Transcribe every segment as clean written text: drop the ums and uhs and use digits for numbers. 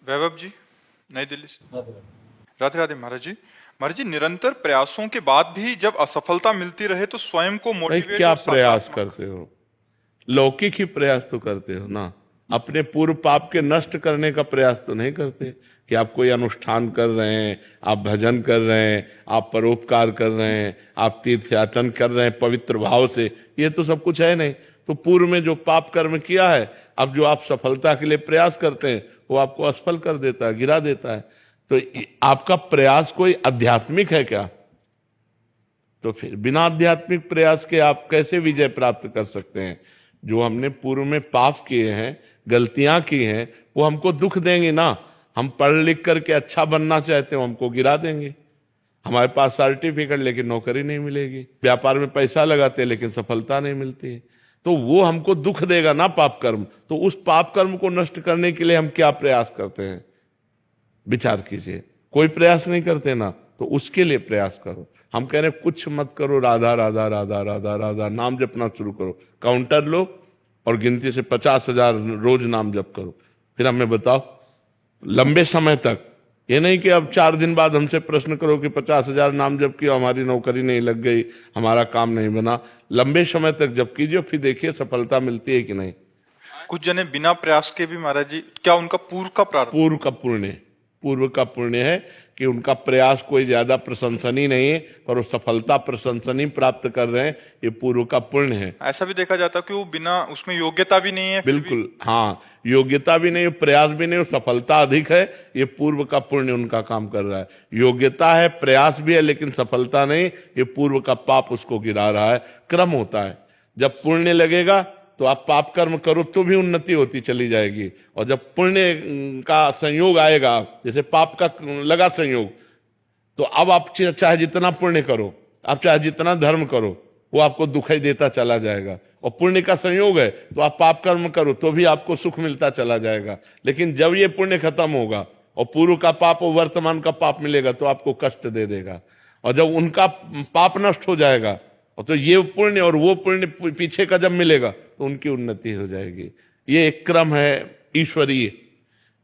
वैभव जी, नई दिल्ली से। राधे राधे महाराज जी। महाराज जी, निरंतर प्रयासों के बाद भी जब असफलता मिलती रहे तो स्वयं को भाई मोटिवेट क्या और प्रयास सकारात्मक। करते हो? लौकिक ही प्रयास तो करते हो ना, अपने पूर्व पाप के नष्ट करने का प्रयास तो नहीं करते कि आप कोई अनुष्ठान कर रहे हैं, आप भजन कर रहे हैं, आप परोपकार कर रहे हैं, आप तीर्थयाटन कर रहे हैं पवित्र भाव से, ये तो सब कुछ है नहीं। तो पूर्व में जो पाप कर्म किया है, अब जो आप सफलता के लिए प्रयास करते हैं वो आपको असफल कर देता है, गिरा देता है। तो आपका प्रयास कोई आध्यात्मिक है क्या? तो फिर बिना आध्यात्मिक प्रयास के आप कैसे विजय प्राप्त कर सकते हैं? जो हमने पूर्व में पाप किए हैं, गलतियां की हैं, वो हमको दुख देंगे ना। हम पढ़ लिख करके अच्छा बनना चाहते हो, हमको गिरा देंगे। हमारे पास सर्टिफिकेट लेकिन नौकरी नहीं मिलेगी, व्यापार में पैसा लगाते हैं लेकिन सफलता नहीं मिलती है, तो वो हमको दुख देगा ना पाप कर्म। तो उस पाप कर्म को नष्ट करने के लिए हम क्या प्रयास करते हैं? विचार कीजिए। कोई प्रयास नहीं करते ना, तो उसके लिए प्रयास करो। हम कह रहे हैं कुछ मत करो, राधा राधा राधा राधा राधा नाम जपना शुरू करो। काउंटर लो और गिनती से 50,000 रोज नाम जप करो। फिर हमें बताओ लंबे समय तक, ये नहीं कि अब 4 दिन बाद हमसे प्रश्न करो कि 50,000 नाम जप किया, हमारी नौकरी नहीं लग गई, हमारा काम नहीं बना। लंबे समय तक जप कीजिए, फिर देखिए सफलता मिलती है कि नहीं। कुछ जने बिना प्रयास के भी महाराज जी, क्या उनका पूर्व का प्रारब्ध? पूर्व का पुण्य है कि उनका प्रयास कोई ज्यादा प्रशंसनीय नहीं है, पर वो सफलता प्रशंसनीय प्राप्त कर रहे हैं, ये पूर्व का पुण्य है। ऐसा भी देखा जाता है कि वो बिना, उसमें योग्यता भी नहीं है फिर भी। बिल्कुल, हाँ, योग्यता भी नहीं, प्रयास भी नहीं, सफलता अधिक है, ये पूर्व का पुण्य उनका काम कर रहा है। योग्यता है, प्रयास भी है, लेकिन सफलता नहीं, ये पूर्व का पाप उसको गिरा रहा है। क्रम होता है, जब पुण्य लगेगा तो आप पाप कर्म करो तो भी उन्नति होती चली जाएगी, और जब पुण्य का संयोग आएगा, जैसे पाप का लगा संयोग, तो अब आप चाहे जितना पुण्य करो, आप चाहे जितना धर्म करो, वो आपको दुखाई देता चला जाएगा। और पुण्य का संयोग है तो आप पाप कर्म करो तो भी आपको सुख मिलता चला जाएगा। लेकिन जब ये पुण्य खत्म होगा और पूर्व का पाप और वर्तमान का पाप मिलेगा तो आपको कष्ट दे देगा। और जब उनका पाप नष्ट हो जाएगा और तो ये पुण्य और वो पुण्य पीछे का जब मिलेगा तो उनकी उन्नति हो जाएगी। ये एक क्रम है ईश्वरीय,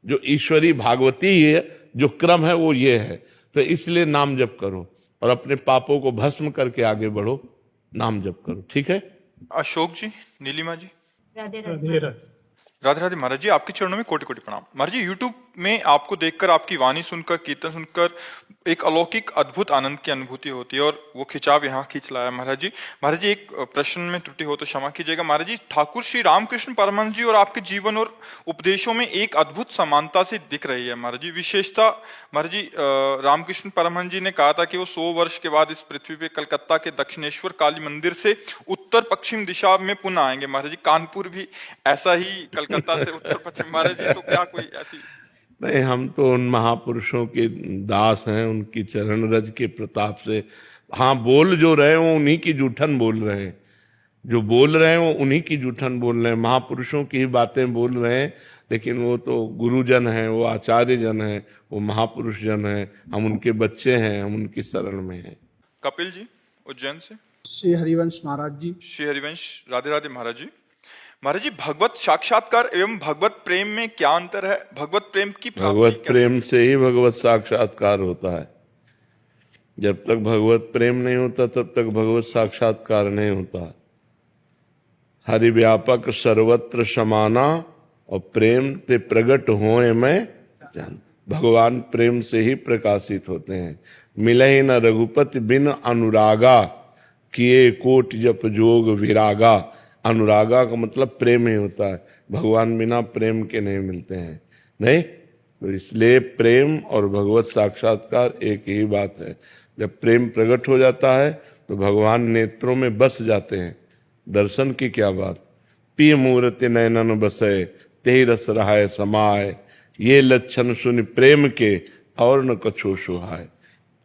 जो ईश्वरी भागवती है जो क्रम है वो ये है। तो इसलिए नाम जप करो और अपने पापों को भस्म करके आगे बढ़ो, नाम जप करो। ठीक है? अशोक जी, नीलिमा जी। राधे राधे। राधे राधे महाराज जी, आपके चरणों में कोटि कोटि प्रणाम। महाराज जी, यूट्यूब में आपको देखकर, आपकी वाणी सुनकर, कीर्तन सुनकर एक अलौकिक अद्भुत आनंद की अनुभूति होती है, और वो खिंचाव यहाँ खींच लाया महाराज जी। महाराज जी, एक प्रश्न में त्रुटि हो तो क्षमा कीजिएगा। महाराज जी, ठाकुर श्री रामकृष्ण परमहंस जी और आपके जीवन और उपदेशों में एक अद्भुत समानता से दिख रही है महाराज जी। विशेषता महाराज जी, रामकृष्ण परमहंस जी ने कहा था कि वो 100 वर्ष के बाद इस पृथ्वी पे कलकत्ता के दक्षिणेश्वर काली मंदिर से उत्तर पश्चिम दिशा में पुनः आएंगे। महाराज जी, कानपुर भी ऐसा ही कलकत्ता से उत्तर पश्चिम। महाराज जी, तो क्या कोई ऐसी? नहीं, हम तो उन महापुरुषों के दास हैं, उनकी चरण रज के प्रताप से। हाँ, बोल जो रहे हो उन्हीं की जूठन बोल रहे हैं, जो बोल रहे हैं वो उन्हीं की जूठन बोल रहे हैं, महापुरुषों की ही बातें बोल रहे हैं। लेकिन वो तो गुरुजन हैं, वो आचार्य जन हैं, वो महापुरुष जन हैं, हम उनके बच्चे हैं, हम उनकी शरण में हैं। कपिल जी, उज्जैन से। श्री हरिवंश महाराज जी। श्री हरिवंश। राधे राधे महाराज जी। महाराज जी, भगवत साक्षात्कार एवं भगवत प्रेम में क्या अंतर है? भगवत प्रेम की प्राप्ति भगवत प्रेम से ही भगवत साक्षात्कार होता है। जब तक भगवत प्रेम नहीं होता तब तक भगवत साक्षात्कार नहीं होता। हरि व्यापक सर्वत्र समाना और प्रेम ते प्रगट होए मैं जान। भगवान प्रेम से ही प्रकाशित होते हैं। मिले न रघुपति बिन अनुरागा, किए कोट जप जोग विरागा। अनुरागा का मतलब प्रेम ही होता है, भगवान बिना प्रेम के नहीं मिलते हैं। नहीं, तो इसलिए प्रेम और भगवत साक्षात्कार एक ही बात है। जब प्रेम प्रकट हो जाता है तो भगवान नेत्रों में बस जाते हैं। दर्शन की क्या बात। पी मूर्ति नयनन बसे, तेहि रस रहाय समाय। ये लक्षण सुन प्रेम के, और न कछो सुहाय।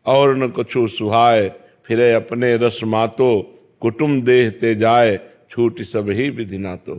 और न कछो सुहाय, फिरे अपने रस मातो। कुटुम देह ते जाय, छूट सब ही विधि नातो।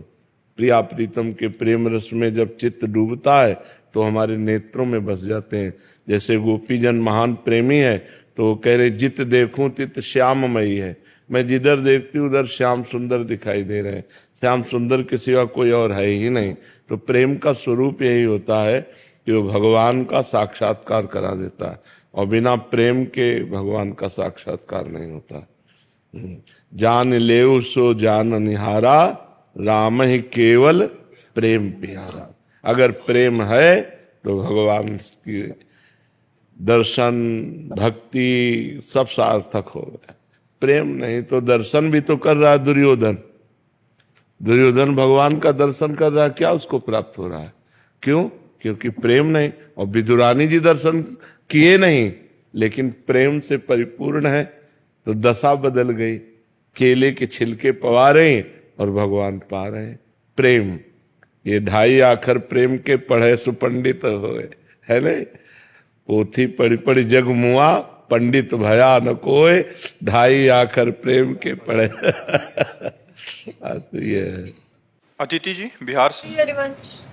प्रिया प्रीतम के प्रेम रस में जब चित्त डूबता है तो हमारे नेत्रों में बस जाते हैं। जैसे गोपीजन महान प्रेमी है तो कह रहे, जित देखूं तित श्याममयी है। मैं जिधर देखती हूँ उधर श्याम सुंदर दिखाई दे रहे हैं। श्याम सुंदर के सिवा कोई और है ही नहीं। तो प्रेम का स्वरूप यही होता है कि वो भगवान का साक्षात्कार करा देता है, और बिना प्रेम के भगवान का साक्षात्कार नहीं होता। जान लेव सो जान निहारा, राम ही केवल प्रेम प्यारा। अगर प्रेम है तो भगवान की दर्शन भक्ति सब सार्थक हो गया। प्रेम नहीं तो दर्शन भी तो कर रहा है दुर्योधन। दुर्योधन भगवान का दर्शन कर रहा है, क्या उसको प्राप्त हो रहा है? क्यों? क्योंकि प्रेम नहीं। और विदुरानी जी दर्शन किए नहीं, लेकिन प्रेम से परिपूर्ण है, तो दशा बदल गई। केले के छिलके पवा रहे हैं और भगवान पा रहे हैं। प्रेम, ये 2.5 आखर प्रेम के पढ़े सुपंडित होए, है नहीं? पोथी पढ़ी पढ़ी जग मुआ, पंडित भया न कोय, 2.5 आखर प्रेम के पढ़े। तो ये है। अदिति जी बिहार से। हरिवंश।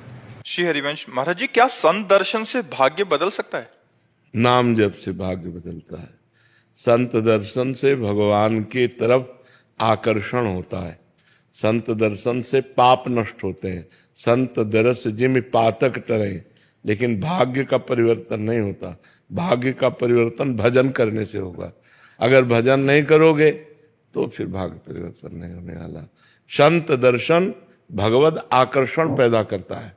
श्री हरिवंश महाराज जी, क्या संत दर्शन से भाग्य बदल सकता है? नाम जप से भाग्य बदलता है। संत दर्शन से भगवान की तरफ आकर्षण होता है। संत दर्शन से पाप नष्ट होते हैं। संत दरस जिम पातक टरे, लेकिन भाग्य का परिवर्तन नहीं होता। भाग्य का परिवर्तन भजन करने से होगा। अगर भजन नहीं करोगे तो फिर भाग्य परिवर्तन नहीं होने वाला। संत दर्शन भगवत आकर्षण पैदा करता है।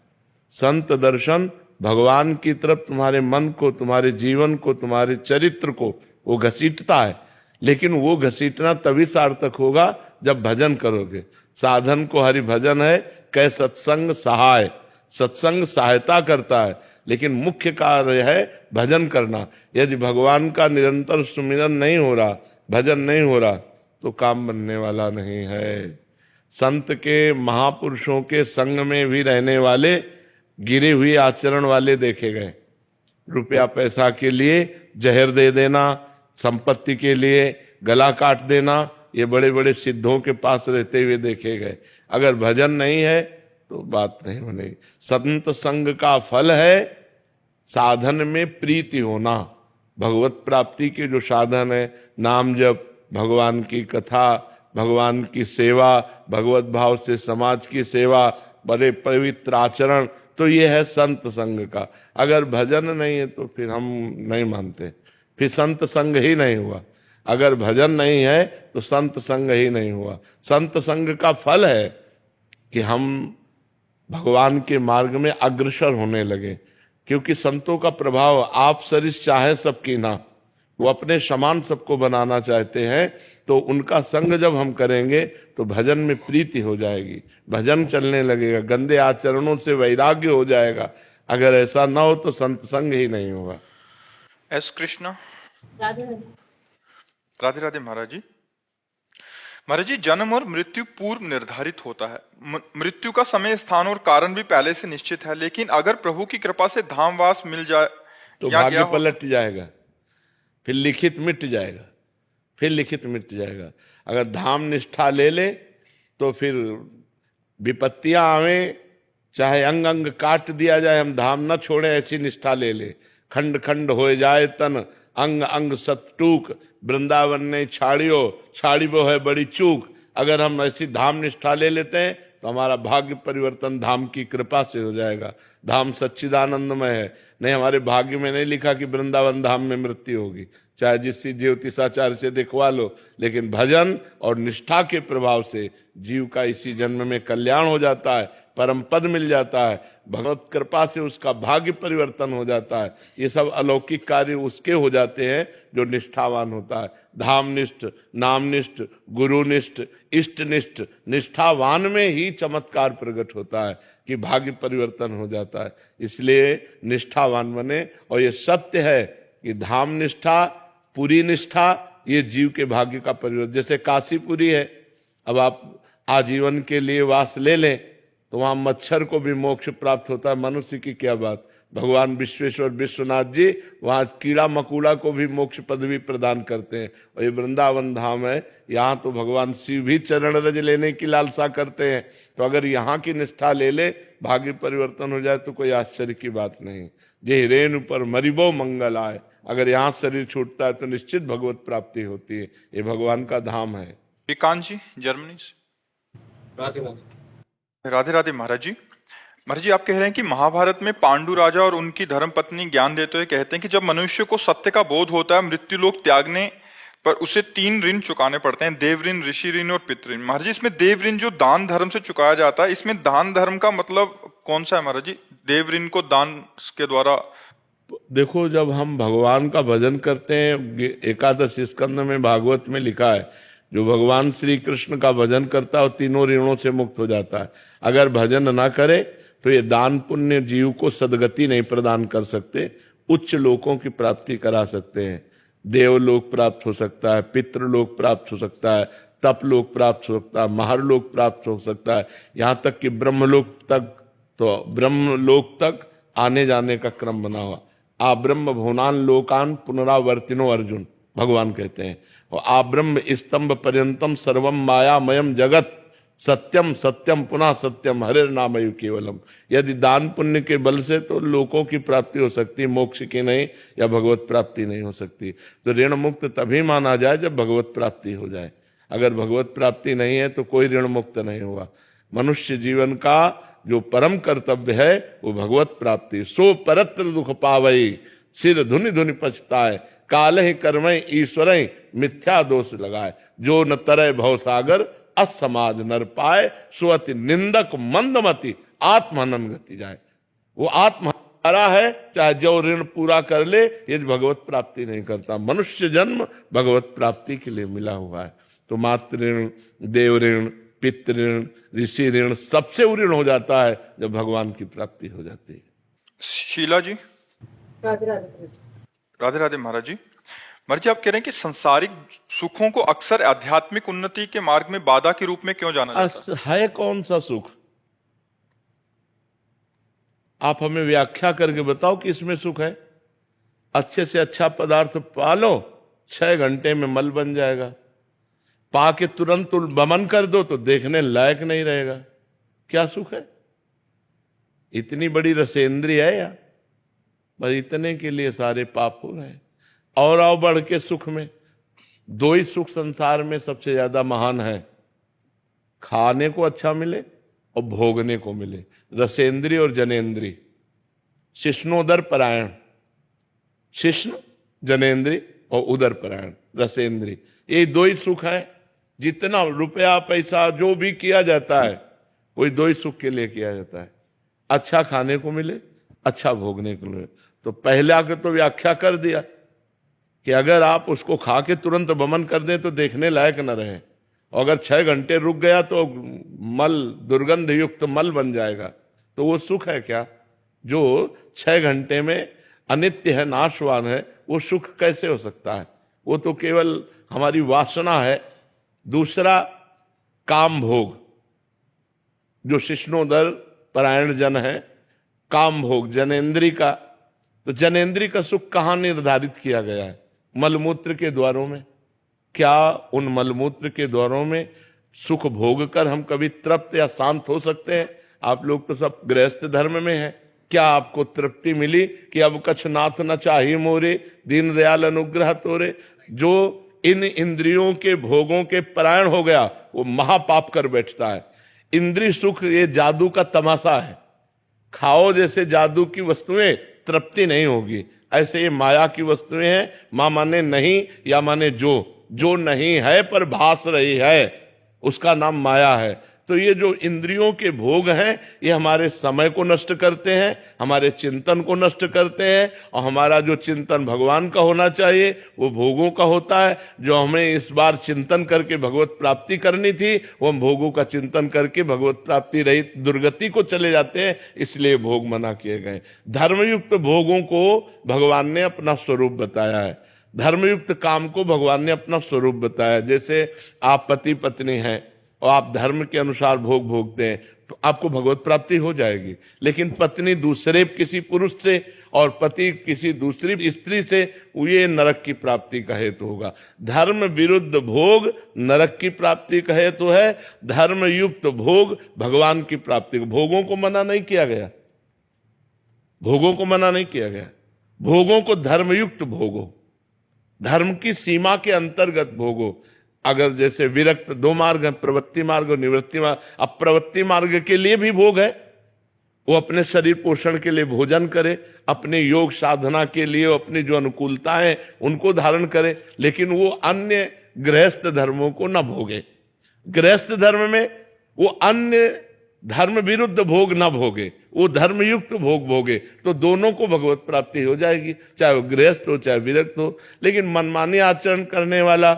संत दर्शन भगवान की तरफ तुम्हारे मन को, तुम्हारे जीवन को, तुम्हारे चरित्र को वो घसीटता है। लेकिन वो घसीटना तभी सार्थक होगा जब भजन करोगे। साधन को हरि भजन है, कै सत्संग सहाय। सत्संग सहायता करता है, लेकिन मुख्य कार्य है भजन करना। यदि भगवान का निरंतर सुमिरन नहीं हो रहा, भजन नहीं हो रहा, तो काम बनने वाला नहीं है। संत के, महापुरुषों के संग में भी रहने वाले गिरे हुए आचरण वाले देखे गए। रुपया पैसा के लिए जहर दे देना, संपत्ति के लिए गला काट देना, ये बड़े बड़े सिद्धों के पास रहते हुए देखे गए। अगर भजन नहीं है तो बात नहीं बनेगी। संत संग का फल है साधन में प्रीति होना। भगवत प्राप्ति के जो साधन है, नाम जप, भगवान की कथा, भगवान की सेवा, भगवत भाव से समाज की सेवा, बड़े पवित्र आचरण, तो ये है संत संग का। अगर भजन नहीं है तो फिर हम नहीं मानते, फिर संत संग ही नहीं हुआ। अगर भजन नहीं है तो संत संग ही नहीं हुआ। संत संग का फल है कि हम भगवान के मार्ग में अग्रसर होने लगे। क्योंकि संतों का प्रभाव आप सरिस चाहे सबकी ना, वो अपने समान सबको बनाना चाहते हैं। तो उनका संग जब हम करेंगे तो भजन में प्रीति हो जाएगी, भजन चलने लगेगा, गंदे आचरणों से वैराग्य हो जाएगा। अगर ऐसा ना हो तो संत संग ही नहीं होगा। एस कृष्णा। राधे राधे। राधे राधे महाराज जी। महाराज जी, जन्म और मृत्यु पूर्व निर्धारित होता है। मृत्यु का समय, स्थान और कारण भी पहले से निश्चित है, लेकिन अगर प्रभु की कृपा से धामवास मिल जाए तो या भाग्य पलट जाएगा, फिर लिखित मिट जाएगा, फिर लिखित मिट जाएगा। अगर धाम निष्ठा ले ले तो फिर विपत्तियां आवे, चाहे अंग अंग काट दिया जाए, हम धाम न छोड़े, ऐसी निष्ठा ले ले। खंड खंड हो जाए तन, अंग अंग सतटूक, वृंदावन ने छाड़ियो, छाड़ी वो है बड़ी चूक। अगर हम ऐसी धाम निष्ठा ले लेते हैं तो हमारा भाग्य परिवर्तन धाम की कृपा से हो जाएगा। धाम सच्चिदानंदमय है। नहीं, हमारे भाग्य में नहीं लिखा कि वृंदावन धाम में मृत्यु होगी, चाहे जिस ज्योतिषाचार्य से दिखवा लो। लेकिन भजन और निष्ठा के प्रभाव से जीव का इसी जन्म में कल्याण हो जाता है, परम पद मिल जाता है, भगवत कृपा से उसका भाग्य परिवर्तन हो जाता है। ये सब अलौकिक कार्य उसके हो जाते हैं जो निष्ठावान होता है। धामनिष्ठ, नामनिष्ठ, गुरुनिष्ठ, इष्टनिष्ठ, निष्ठावान में ही चमत्कार प्रकट होता है कि भाग्य परिवर्तन हो जाता है। इसलिए निष्ठावान बने। और ये सत्य है कि धाम निष्ठा, पुरी निष्ठा, ये जीव के भाग्य का परिवर्तन। जैसे काशीपुरी है, अब आप आजीवन के लिए वास ले लें तो वहां मच्छर को भी मोक्ष प्राप्त होता है, मनुष्य की क्या बात। भगवान विश्वेश्वर विश्वनाथ जी वहां कीड़ा मकोड़ा को भी मोक्ष पदवी प्रदान करते हैं। और ये वृंदावन धाम है, यहाँ तो भगवान शिव भी चरण रज लेने की लालसा करते हैं। तो अगर यहाँ की निष्ठा ले ले, भाग्य परिवर्तन हो जाए तो कोई आश्चर्य की बात नहीं। जे रेणु पर मरिबो मंगल आए, अगर यहाँ शरीर छूटता है तो निश्चित भगवत प्राप्ति होती है। ये भगवान का धाम है। श्रीकांत जी जर्मनी से। राधे राधे। राधे राधे महाराज जी। महाराज जी, आप कह रहे हैं कि महाभारत में पांडु राजा और उनकी धर्मपत्नी ज्ञान देते हुए कहते हैं कि जब मनुष्य को सत्य का बोध होता है, मृत्यु लोक त्यागने पर उसे 3 ऋण चुकाने पड़ते हैं, देव ऋण, ऋषि ऋण और पितृ ऋण। महाराज जी, इसमें देव ऋण जो दान धर्म से चुकाया जाता है, इसमें दान धर्म का मतलब कौन सा है महाराज जी? देव ऋण को दान के द्वारा। देखो, जब हम भगवान का भजन करते हैं, एकादश स्कंद में भागवत में लिखा है, जो भगवान श्री कृष्ण का भजन करता है वो तीनों ऋणों से मुक्त हो जाता है। अगर भजन ना करे तो ये दान पुण्य जीव को सदगति नहीं प्रदान कर सकते, उच्च लोकों की प्राप्ति करा सकते हैं। देवलोक प्राप्त हो सकता है, पितृलोक प्राप्त हो सकता है, तपलोक प्राप्त हो सकता है, महारलोक प्राप्त हो सकता है, यहाँ तक कि ब्रह्मलोक तक, तो ब्रह्मलोक तक आने जाने का क्रम बना हुआ। आ ब्रह्म भुवनान लोकान पुनरावर्तिनो अर्जुन, भगवान कहते हैं। और आ ब्रह्म स्तंभ पर्यंतम सर्वम मायामयम जगत सत्यम सत्यम पुनः सत्यम हरे नामयु केवलम। यदि दान पुण्य के बल से तो लोकों की प्राप्ति हो सकती है, मोक्ष की नहीं, या भगवत प्राप्ति नहीं हो सकती। तो ऋण मुक्त तभी माना जाए जब भगवत प्राप्ति हो जाए। अगर भगवत प्राप्ति नहीं है तो कोई ऋण मुक्त नहीं हुआ। मनुष्य जीवन का जो परम कर्तव्य है वो भगवत प्राप्ति। सो परत्र दुख पावई, सिर धुनि धुनि पछताए, काल ही कर्मय ईश्वर मिथ्या दोष लगाए। जो न तरय भव सागर असमाज नर पाए, सुअति निंदक मंदमति आत्महनन गति जाए। वो आत्महत्या है, चाहे जो ऋण पूरा कर ले, यदि भगवत प्राप्ति नहीं करता। मनुष्य जन्म भगवत प्राप्ति के लिए मिला हुआ है। तो मातृ ऋण, देव ऋण, पितृ ऋण, ऋषि ऋण सबसे ऋण हो जाता है जब भगवान की प्राप्ति हो जाती है। शीला जी। राधे राधे। राधे राधे महाराज जी। महाराज जी, आप कह रहे हैं कि सांसारिक सुखों को अक्सर आध्यात्मिक उन्नति के मार्ग में बाधा के रूप में क्यों जाना जाता है? है कौन सा सुख? आप हमें व्याख्या करके बताओ कि इसमें सुख है। अच्छे से अच्छा पदार्थ पालो, 6 घंटे में मल बन जाएगा। पाके तुरंत बमन कर दो तो देखने लायक नहीं रहेगा। क्या सुख है? इतनी बड़ी रसेंद्रिय है या बस इतने के लिए सारे पाप हो रहे हैं। और आओ बढ़ के सुख में, 2 ही सुख संसार में सबसे ज्यादा महान है, खाने को अच्छा मिले और भोगने को मिले। रसेंद्रिय और जनेन्द्रिय, शिष्णोदर परायण, शिष्ण जनेन्द्रिय और उदर परायण रसेंद्रिय, ये 2 ही सुख है। जितना रुपया पैसा जो भी किया जाता है वही 2 ही सुख के लिए किया जाता है। अच्छा खाने को मिले, अच्छा भोगने को मिले। तो पहले आकर तो व्याख्या कर दिया कि अगर आप उसको खा के तुरंत बमन कर दें तो देखने लायक न रहे, और अगर 6 घंटे रुक गया तो मल, दुर्गंध युक्त मल बन जाएगा। तो वो सुख है क्या? जो 6 घंटे में अनित्य है, नाशवान है, वो सुख कैसे हो सकता है? वो तो केवल हमारी वासना है। दूसरा काम भोग, जो शिष्णोदर परायण जन है, काम भोग जनेन्द्री का। तो जनेन्द्री का सुख कहाँ निर्धारित किया गया है? मलमूत्र के द्वारों में। क्या उन मलमूत्र के द्वारों में सुख भोग कर हम कभी तृप्त या शांत हो सकते हैं? आप लोग तो सब गृहस्थ धर्म में हैं। क्या आपको तृप्ति मिली कि अब कछ नाथ न चाही मोरे, दीन दयाल अनुग्रह तोरे? जो इन इंद्रियों के भोगों के परायण हो गया वो महापाप कर बैठता है। इंद्रिय सुख ये जादू का तमाशा है। खाओ जैसे जादू की वस्तुएं, तृप्ति नहीं होगी। ऐसे ये माया की वस्तुएं हैं। मां माने नहीं, या माने जो नहीं है पर भास रही है, उसका नाम माया है। तो ये जो इंद्रियों के भोग हैं ये हमारे समय को नष्ट करते हैं, हमारे चिंतन को नष्ट करते हैं, और हमारा जो चिंतन भगवान का होना चाहिए वो भोगों का होता है। जो हमें इस बार चिंतन करके भगवत प्राप्ति करनी थी वो हम भोगों का चिंतन करके भगवत प्राप्ति रहित दुर्गति को चले जाते हैं, इसलिए भोग मना किए गए। धर्मयुक्त भोगों को भगवान ने अपना स्वरूप बताया है, धर्मयुक्त काम को भगवान ने अपना स्वरूप बताया। जैसे आप पति पत्नी हैं और आप धर्म के अनुसार भोग भोगते हैं तो आपको भगवत प्राप्ति हो जाएगी। लेकिन पत्नी दूसरे किसी पुरुष से और पति किसी दूसरी स्त्री से, ये नरक की प्राप्ति का हेतु होगा। धर्म विरुद्ध भोग नरक की प्राप्ति का हेतु है। धर्म युक्त भोग भगवान की प्राप्ति। भोगों को मना नहीं किया गया, भोगों को मना नहीं किया गया। भोगों को धर्मयुक्त भोगो, धर्म की सीमा के अंतर्गत भोगो। अगर जैसे विरक्त 2 मार्ग हैं, प्रवृत्ति मार्ग और निवृत्ति मार्ग। अब प्रवृत्ति मार्ग के लिए भी भोग है वो अपने शरीर पोषण के लिए भोजन करे, अपने योग साधना के लिए अपनी जो अनुकूलता है उनको धारण करे, लेकिन वो अन्य गृहस्थ धर्मों को न भोगे। गृहस्थ धर्म में वो अन्य धर्म विरुद्ध भोग न भोगे, वो धर्मयुक्त भोग भोगे, तो दोनों को भगवत प्राप्ति हो जाएगी, चाहे वो गृहस्थ हो चाहे विरक्त हो। लेकिन मनमानी आचरण करने वाला,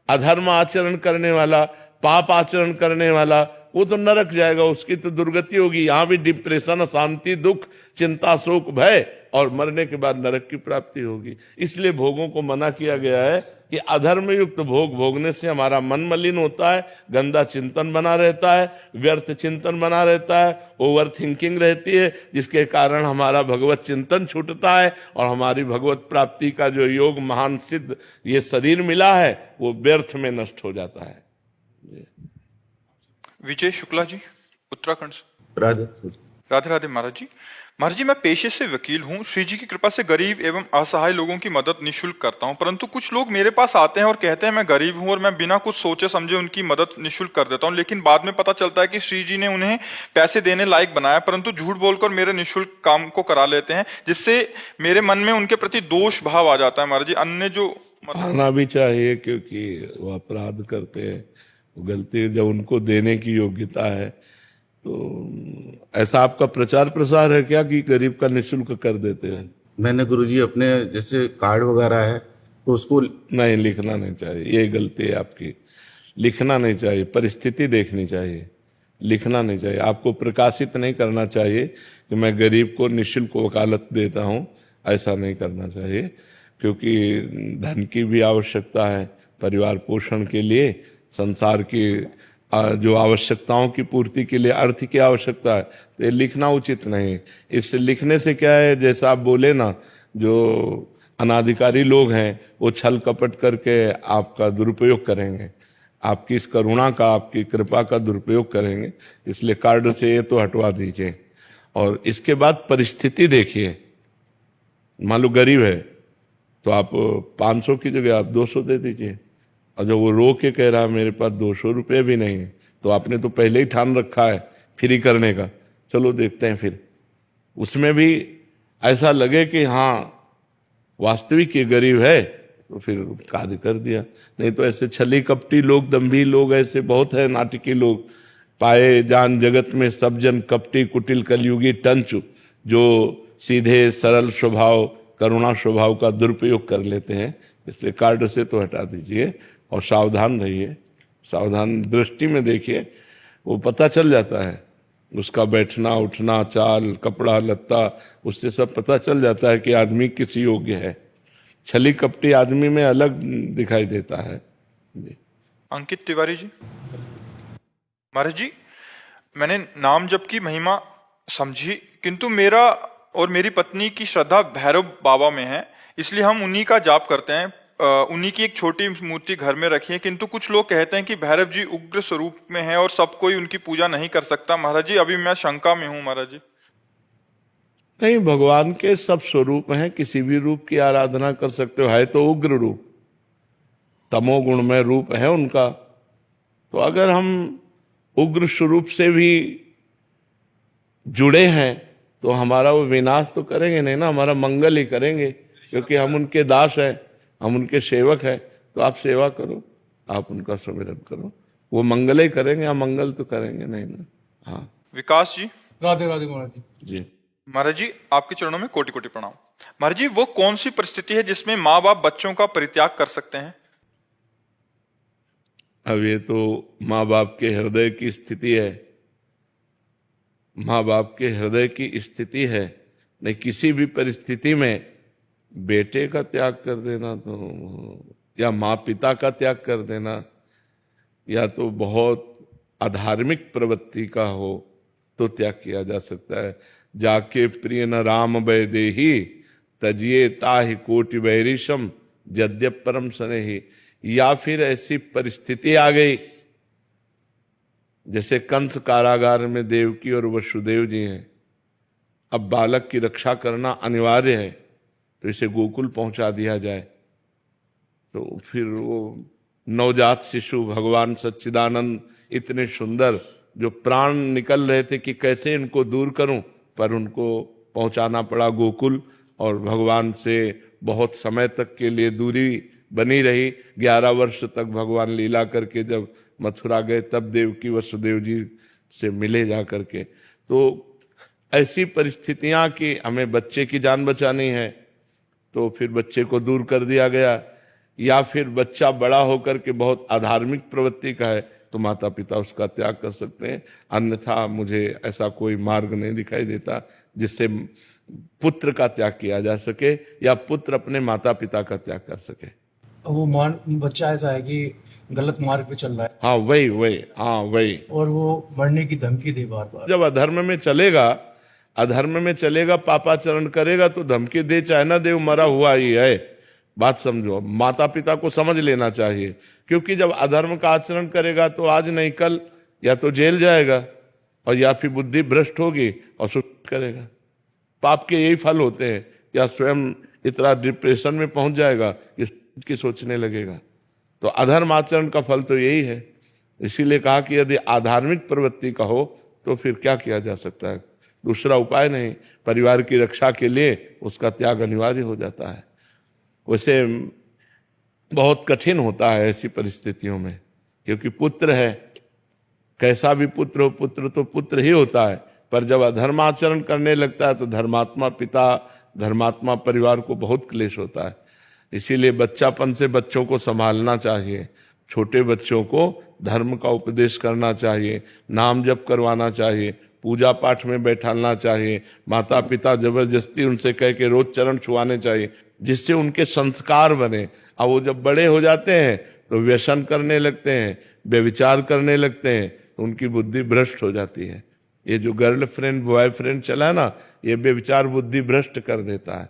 अधर्म आचरण करने वाला, पाप आचरण करने वाला, वो तो नरक जाएगा, उसकी तो दुर्गति होगी। यहां भी डिप्रेशन, अशांति, दुख, चिंता, शोक, भय, और मरने के बाद नरक की प्राप्ति होगी। इसलिए भोगों को मना किया गया है कि अधर्म युक्त भोग भोगने से हमारा मन मलिन होता है, गंदा चिंतन बना रहता है, व्यर्थ चिंतन बना रहता है, ओवर थिंकिंग रहती है, जिसके कारण हमारा भगवत चिंतन छूटता है और हमारी भगवत प्राप्ति का जो योग महान सिद्ध ये शरीर मिला है वो व्यर्थ में नष्ट हो जाता है। विजय शुक्ला जी, उत्तराखंड से। राधे राधे राधे महाराज जी। महाराज जी, मैं पेशे से वकील हूँ। श्री जी की कृपा से गरीब एवं असहाय लोगों की मदद निःशुल्क करता हूँ, परंतु कुछ लोग मेरे पास आते हैं और कहते हैं मैं गरीब हूँ और मैं बिना कुछ सोचे समझे उनकी मदद निःशुल्क कर देता हूँ, लेकिन बाद में पता चलता है कि श्री जी ने उन्हें पैसे देने लायक बनाया, परंतु झूठ बोलकर मेरे निःशुल्क काम को करा लेते हैं, जिससे मेरे मन में उनके प्रति दोष भाव आ जाता है। महाराज जी, अन्य जो आना भी चाहिए, क्योंकि वो अपराध करते हैं, वो गलती जब उनको देने की योग्यता है। तो ऐसा आपका प्रचार प्रसार है क्या कि गरीब का निःशुल्क कर देते हैं? मैंने गुरुजी अपने जैसे कार्ड वगैरह है तो उसको नहीं, लिखना नहीं चाहिए, ये गलती है आपकी। लिखना नहीं चाहिए, परिस्थिति देखनी चाहिए, लिखना नहीं चाहिए। आपको प्रकाशित नहीं करना चाहिए कि मैं गरीब को निःशुल्क वकालत देता हूँ, ऐसा नहीं करना चाहिए, क्योंकि धन की भी आवश्यकता है, परिवार पोषण के लिए, संसार की जो आवश्यकताओं की पूर्ति के लिए अर्थ की आवश्यकता है, तो ये लिखना उचित नहीं। इससे लिखने से क्या है, जैसा आप बोले ना, जो अनाधिकारी लोग हैं वो छल कपट करके आपका दुरुपयोग करेंगे, आपकी इस करुणा का, आपकी कृपा का दुरुपयोग करेंगे। इसलिए कार्ड से ये तो हटवा दीजिए। और इसके बाद परिस्थिति देखिए, मान लो गरीब है तो आप 500 की जगह आप 200 दे दीजिए, और जब वो रो के कह रहा है मेरे पास 200 रुपये भी नहीं है, तो आपने तो पहले ही ठान रखा है फ्री करने का, चलो देखते हैं फिर। उसमें भी ऐसा लगे कि हाँ वास्तविक ये गरीब है, तो फिर कार्य कर दिया। नहीं तो ऐसे छली कपटी लोग, दम्भी लोग ऐसे बहुत है, नाटकी लोग पाए जान जगत में, सब जन कपटी कुटिल कलयुगी टंचु, जो सीधे सरल स्वभाव, करुणा स्वभाव का दुरुपयोग कर लेते हैं। इसलिए कार्ड से तो हटा दीजिए और सावधान रहिए, सावधान दृष्टि में देखिए, वो पता चल जाता है उसका बैठना उठना, चाल, कपड़ा लत्ता, उससे सब पता चल जाता है कि आदमी किस योग्य है। छली कपटी आदमी में अलग दिखाई देता है। अंकित तिवारी जी। महाराज जी, मैंने नाम जप की महिमा समझी, किंतु मेरा और मेरी पत्नी की श्रद्धा भैरव बाबा में है, इसलिए हम उन्हीं का जाप करते हैं। उन्हीं की एक छोटी मूर्ति घर में रखी है, किंतु कुछ लोग कहते हैं कि भैरव जी उग्र स्वरूप में है और सब कोई उनकी पूजा नहीं कर सकता। महाराज जी, अभी मैं शंका में हूं। महाराज जी, नहीं, भगवान के सब स्वरूप हैं, किसी भी रूप की आराधना कर सकते हो। है तो उग्र रूप, तमोगुण में रूप है उनका, तो अगर हम उग्र स्वरूप से भी जुड़े हैं तो हमारा वो विनाश तो करेंगे नहीं ना, हमारा मंगल ही करेंगे, क्योंकि हम उनके दास हैं, हम उनके सेवक हैं। तो आप सेवा करो, आप उनका सुमिरन करो, वो मंगल ही करेंगे, हम मंगल तो करेंगे नहीं ना। हाँ, विकास जी। राधे राधे महाराज जी। जी। महाराज जी, आपके चरणों में कोटि कोटि प्रणाम। महाराज जी, वो कौन सी परिस्थिति है जिसमें माँ बाप बच्चों का परित्याग कर सकते हैं? अब ये तो माँ बाप के हृदय की स्थिति है, माँ बाप के हृदय की स्थिति है। नहीं, किसी भी परिस्थिति में बेटे का त्याग कर देना तो, या माँ पिता का त्याग कर देना, या तो बहुत अधार्मिक प्रवृत्ति का हो तो त्याग किया जा सकता है। जाके प्रिय न राम वैदेही तजिए ताहि कोटि वैरिशम यद्यप परम स्नेही। या फिर ऐसी परिस्थिति आ गई जैसे कंस कारागार में देवकी और वसुदेव जी हैं, अब बालक की रक्षा करना अनिवार्य है, तो इसे गोकुल पहुंचा दिया जाए। तो फिर वो नवजात शिशु भगवान सच्चिदानंद इतने सुंदर, जो प्राण निकल रहे थे कि कैसे इनको दूर करूं, पर उनको पहुंचाना पड़ा गोकुल, और भगवान से बहुत समय तक के लिए दूरी बनी रही। 11 वर्ष तक भगवान लीला करके जब मथुरा गए तब देवकी वसुदेव जी से मिले जा करके। तो ऐसी परिस्थितियां कि हमें बच्चे की जान बचानी है तो फिर बच्चे को दूर कर दिया गया, या फिर बच्चा बड़ा होकर के बहुत अधार्मिक प्रवृत्ति का है तो माता पिता उसका त्याग कर सकते हैं। अन्यथा मुझे ऐसा कोई मार्ग नहीं दिखाई देता जिससे पुत्र का त्याग किया जा सके या पुत्र अपने माता पिता का त्याग कर सके। वो बच्चा ऐसा है कि गलत मार्ग पे चल रहा है हाँ वही और वो मरने की धमकी दे बार बार। जब अधर्म में चलेगा पापाचरण करेगा तो धमकी दे चाहे ना दे, मरा हुआ ही है। बात समझो, माता पिता को समझ लेना चाहिए, क्योंकि जब अधर्म का आचरण करेगा तो आज नहीं कल या तो जेल जाएगा और या फिर बुद्धि भ्रष्ट होगी और सुसाइड करेगा। पाप के यही फल होते हैं, या स्वयं इतना डिप्रेशन में पहुंच जाएगा कि सोचने लगेगा। तो अधर्म आचरण का फल तो यही है। इसीलिए कहा कि यदि आधार्मिक प्रवृत्ति का हो तो फिर क्या किया जा सकता है, दूसरा उपाय नहीं। परिवार की रक्षा के लिए उसका त्याग अनिवार्य हो जाता है। वैसे बहुत कठिन होता है ऐसी परिस्थितियों में, क्योंकि पुत्र है, कैसा भी पुत्र हो, पुत्र तो पुत्र ही होता है। पर जब अधर्माचरण करने लगता है तो धर्मात्मा पिता, धर्मात्मा परिवार को बहुत क्लेश होता है। इसीलिए बच्चापन से बच्चों को संभालना चाहिए, छोटे बच्चों को धर्म का उपदेश करना चाहिए, नाम जप करवाना चाहिए, पूजा पाठ में बैठाना चाहिए। माता पिता जबरदस्ती उनसे कह के रोज चरण छुआने चाहिए, जिससे उनके संस्कार बने। अब वो जब बड़े हो जाते हैं तो व्यसन करने लगते हैं, व्यभिचार करने लगते हैं, तो उनकी बुद्धि भ्रष्ट हो जाती है। ये जो गर्लफ्रेंड बॉयफ्रेंड चला है ना, ये व्यभिचार बुद्धि भ्रष्ट कर देता है।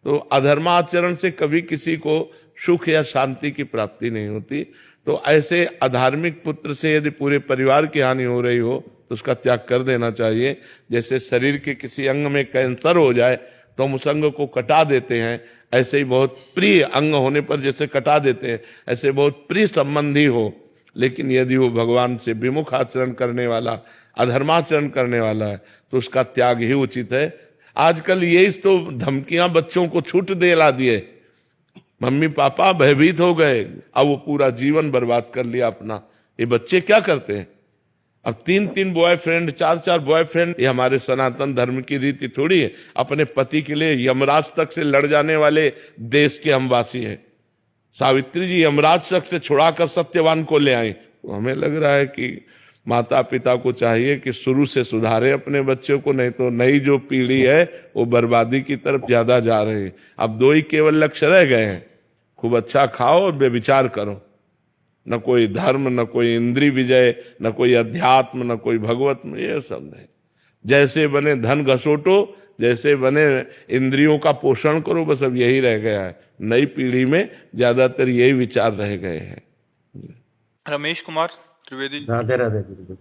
तो अधर्माचरण से कभी किसी को सुख या शांति की प्राप्ति नहीं होती। तो ऐसे अधार्मिक पुत्र से यदि पूरे परिवार की हानि हो रही हो तो उसका त्याग कर देना चाहिए। जैसे शरीर के किसी अंग में कैंसर हो जाए तो हम उस अंग को कटा देते हैं, ऐसे ही बहुत प्रिय अंग होने पर जैसे कटा देते हैं, ऐसे बहुत प्रिय संबंधी हो, लेकिन यदि वो भगवान से विमुख आचरण करने वाला, अधर्माचरण करने वाला है तो उसका त्याग ही उचित है। आजकल यही तो धमकियां बच्चों को छूट दिला दिए, मम्मी पापा भयभीत हो गए, अब वो पूरा जीवन बर्बाद कर लिया अपना। ये बच्चे क्या करते हैं, अब 3-3 बॉयफ्रेंड, 4-4 बॉयफ्रेंड, ये हमारे सनातन धर्म की रीति थोड़ी है। अपने पति के लिए यमराज तक से लड़ जाने वाले देश के हम वासी हैं। सावित्री जी यमराज तक से छुड़ाकर सत्यवान को ले आई। तो हमें लग रहा है कि माता पिता को चाहिए कि शुरू से सुधारे अपने बच्चों को, नहीं तो नई जो पीढ़ी है वो बर्बादी की तरफ ज्यादा जा रही है। अब 2 ही केवल लक्ष्य रह गए हैं, खूब अच्छा खाओ और व्यभिचार करो। न कोई धर्म, न कोई इंद्रिय विजय, न कोई अध्यात्म, न कोई भगवत, ये सब नहीं। जैसे बने धन घसोटो, जैसे बने इंद्रियों का पोषण करो, बस अब यही रह गया है। नई पीढ़ी में ज्यादातर यही विचार रह गए हैं। रमेश कुमार त्रिवेदी। राधे राधे गुरुदेव।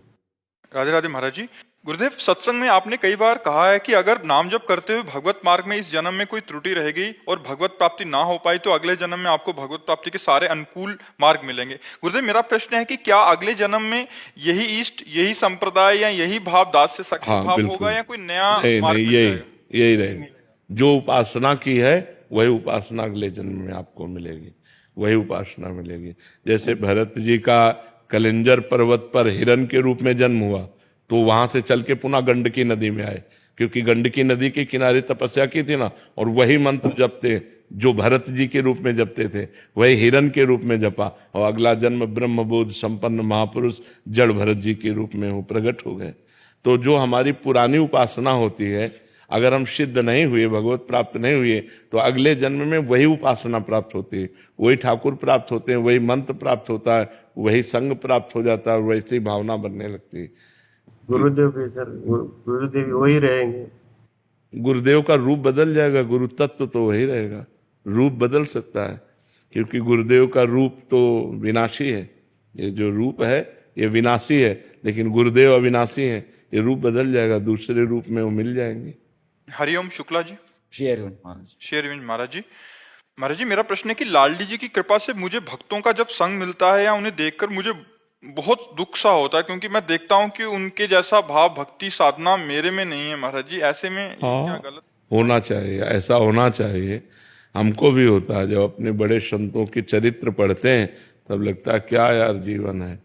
राधे राधे महाराज जी। गुरुदेव, सत्संग में आपने कई बार कहा है कि अगर नाम जप करते हुए भगवत मार्ग में इस जन्म में कोई त्रुटि रह गई और भगवत प्राप्ति ना हो पाई तो अगले जन्म में आपको भगवत प्राप्ति के सारे अनुकूल मार्ग मिलेंगे। गुरुदेव, मेरा प्रश्न है कि क्या अगले जन्म में यही इष्ट, यही संप्रदाय या यही भाव दास से सख्त भाव होगा या कोई नया मार्ग मिल जाएगा? यही रहेगा। जो उपासना की है वही उपासना अगले जन्म में आपको मिलेगी, वही उपासना मिलेगी। जैसे भरत जी का कलिंजर पर्वत पर हिरण के रूप में जन्म हुआ तो वहां से चल के पुनः गंडकी नदी में आए, क्योंकि गंडकी नदी के किनारे तपस्या की थी ना, और वही मंत्र जपते जो भरत जी के रूप में जपते थे वही हिरण के रूप में जपा, और अगला जन्म ब्रह्मबोध संपन्न महापुरुष जड़ भरत जी के रूप में वो प्रकट हो गए। तो जो हमारी पुरानी उपासना होती है, अगर हम सिद्ध नहीं हुए, भगवत प्राप्त नहीं हुए, तो अगले जन्म में वही उपासना प्राप्त होती है, वही ठाकुर प्राप्त होते हैं, वही मंत्र प्राप्त होता है, वही संग प्राप्त हो जाता है, वैसी भावना बनने लगती है। गुरुदेव भी सर, गुरुदेव वही रहेंगे। गुरुदेव का रूप बदल जाएगा, गुरु तत्व तो वही रहेगा, रूप बदल सकता है, क्योंकि गुरुदेव का रूप तो विनाशी है। ये जो रूप है ये विनाशी है, लेकिन गुरुदेव अविनाशी है। ये रूप बदल जाएगा, दूसरे रूप में वो मिल जाएंगे। हरिओम शुक्ला जी। श्री हरिवंश महाराज। श्री हरिवंश महाराज जी। महाराज जी, मेरा प्रश्न है कि लालडी जी की कृपा से मुझे भक्तों का जब संग मिलता है या उन्हें देखकर मुझे बहुत दुख सा होता है, क्योंकि मैं देखता हूँ कि उनके जैसा भाव भक्ति साधना मेरे में नहीं है महाराज जी। ऐसे में ये क्या हाँ, गलत? होना चाहिए, ऐसा होना चाहिए। हमको भी होता है, जब अपने बड़े संतों के चरित्र पढ़ते हैं तब लगता है क्या यार जीवन है,